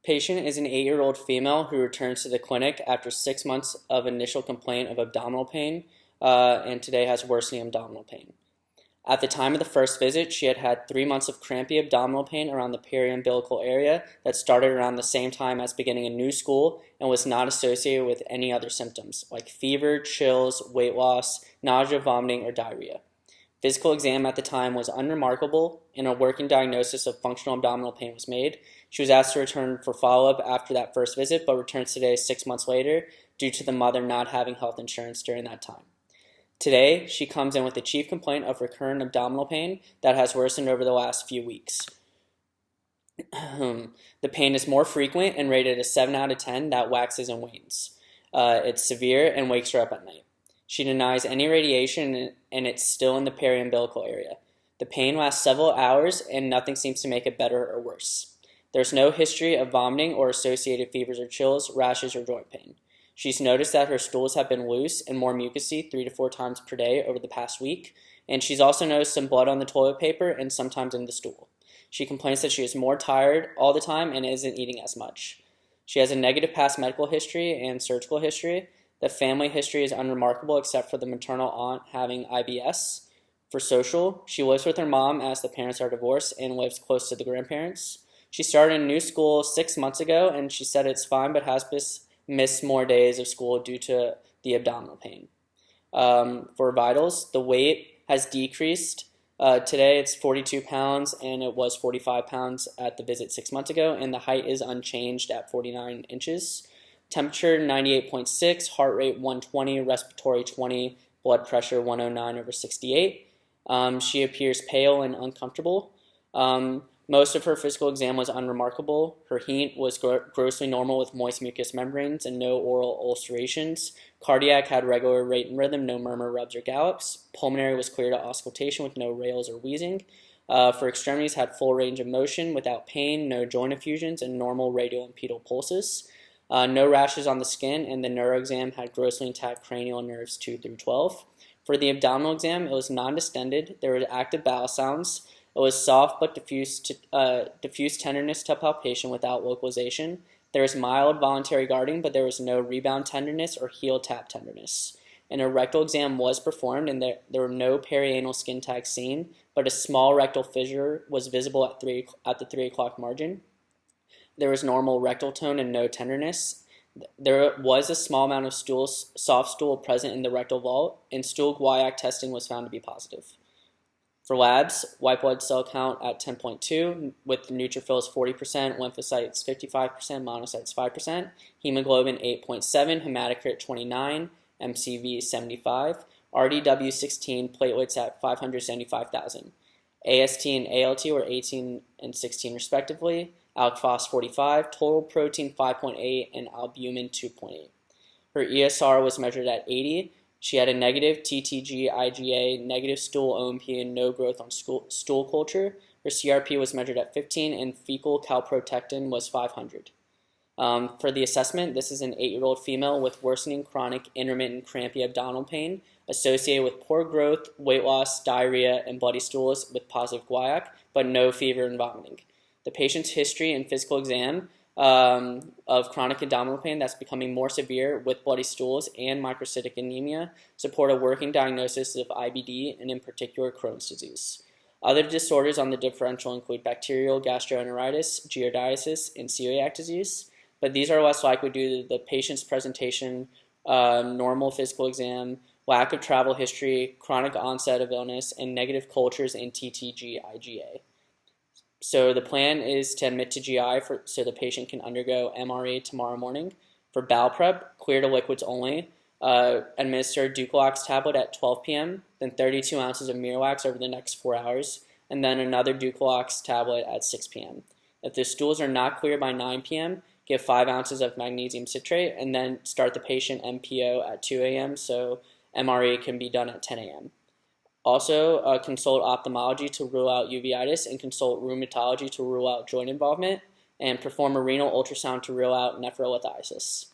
Patient is an 8-year-old female who returns to the clinic after 6 months of initial complaint of abdominal pain and today has worsening abdominal pain. At the time of the first visit, she had had 3 months of crampy abdominal pain around the periumbilical area that started around the same time as beginning a new school and was not associated with any other symptoms like fever, chills, weight loss, nausea, vomiting, or diarrhea. Physical exam at the time was unremarkable, and a working diagnosis of functional abdominal pain was made. She was asked to return for follow-up after that first visit, but returns today 6 months later due to the mother not having health insurance during that time. Today, she comes in with a chief complaint of recurrent abdominal pain that has worsened over the last few weeks. The pain is more frequent and rated a 7 out of 10 that waxes and wanes. It's severe and wakes her up at night. She denies any radiation and it's still in the periumbilical area. The pain lasts several hours and nothing seems to make it better or worse. There's no history of vomiting or associated fevers or chills, rashes, or joint pain. She's noticed that her stools have been loose and more mucousy 3 to 4 times per day over the past week, and she's also noticed some blood on the toilet paper and sometimes in the stool. She complains that she is more tired all the time and isn't eating as much. She has a negative past medical history and surgical history. The family history is unremarkable except for the maternal aunt having IBS. For social, she lives with her mom as the parents are divorced and lives close to the grandparents. She started a new school 6 months ago and she said it's fine but has missed more days of school due to the abdominal pain. For vitals, the weight has decreased. Today it's 42 pounds and it was 45 pounds at the visit 6 months ago, and the height is unchanged at 49 inches. Temperature 98.6, heart rate 120, respiratory 20, blood pressure 109/68. She appears pale and uncomfortable. Most of her physical exam was unremarkable. Her heat was grossly normal with moist mucous membranes and no oral ulcerations. Cardiac had regular rate and rhythm, no murmur, rubs, or gallops. Pulmonary was clear to auscultation with no rales or wheezing. For extremities, had full range of motion without pain, no joint effusions, and normal radial and pedal pulses. No rashes on the skin, and the neuro exam had grossly intact cranial nerves 2 through 12. For the abdominal exam, it was non-distended. There were active bowel sounds. It was soft but diffuse tenderness to palpation without localization. There was mild voluntary guarding, but there was no rebound tenderness or heel tap tenderness. And a rectal exam was performed, and there were no perianal skin tags seen, but a small rectal fissure was visible at the 3 o'clock margin. There was normal rectal tone and no tenderness. There was a small amount of soft stool present in the rectal vault, and stool guaiac testing was found to be positive. For labs, white blood cell count at 10.2, with neutrophils 40%, lymphocytes 55%, monocytes 5%, hemoglobin 8.7, hematocrit 29, MCV 75, RDW 16, platelets at 575,000. AST and ALT were 18 and 16 respectively, alk phos 45, total protein 5.8, and albumin 2.8. Her ESR was measured at 80. She had a negative TTG IgA, negative stool OMP, and no growth on stool culture. Her CRP was measured at 15, and fecal calprotectin was 500. For the assessment, this is an 8-year-old female with worsening chronic intermittent crampy abdominal pain associated with poor growth, weight loss, diarrhea, and bloody stools with positive guaiac, but no fever and vomiting. The patient's history and physical exam of chronic abdominal pain that's becoming more severe with bloody stools and microcytic anemia support a working diagnosis of IBD and in particular Crohn's disease. Other disorders on the differential include bacterial gastroenteritis, giardiasis, and celiac disease, but these are less likely due to the patient's presentation, normal physical exam, lack of travel history, chronic onset of illness, and negative cultures in TTG IgA. So the plan is to admit to GI so the patient can undergo MRE tomorrow morning. For bowel prep, clear to liquids only. Administer Ducalox tablet at 12 p.m., then 32 ounces of Miralax over the next 4 hours, and then another Ducalox tablet at 6 p.m. If the stools are not clear by 9 p.m., give 5 ounces of magnesium citrate, and then start the patient MPO at 2 a.m. so MRE can be done at 10 a.m. Also, consult ophthalmology to rule out uveitis and consult rheumatology to rule out joint involvement, and perform a renal ultrasound to rule out nephrolithiasis.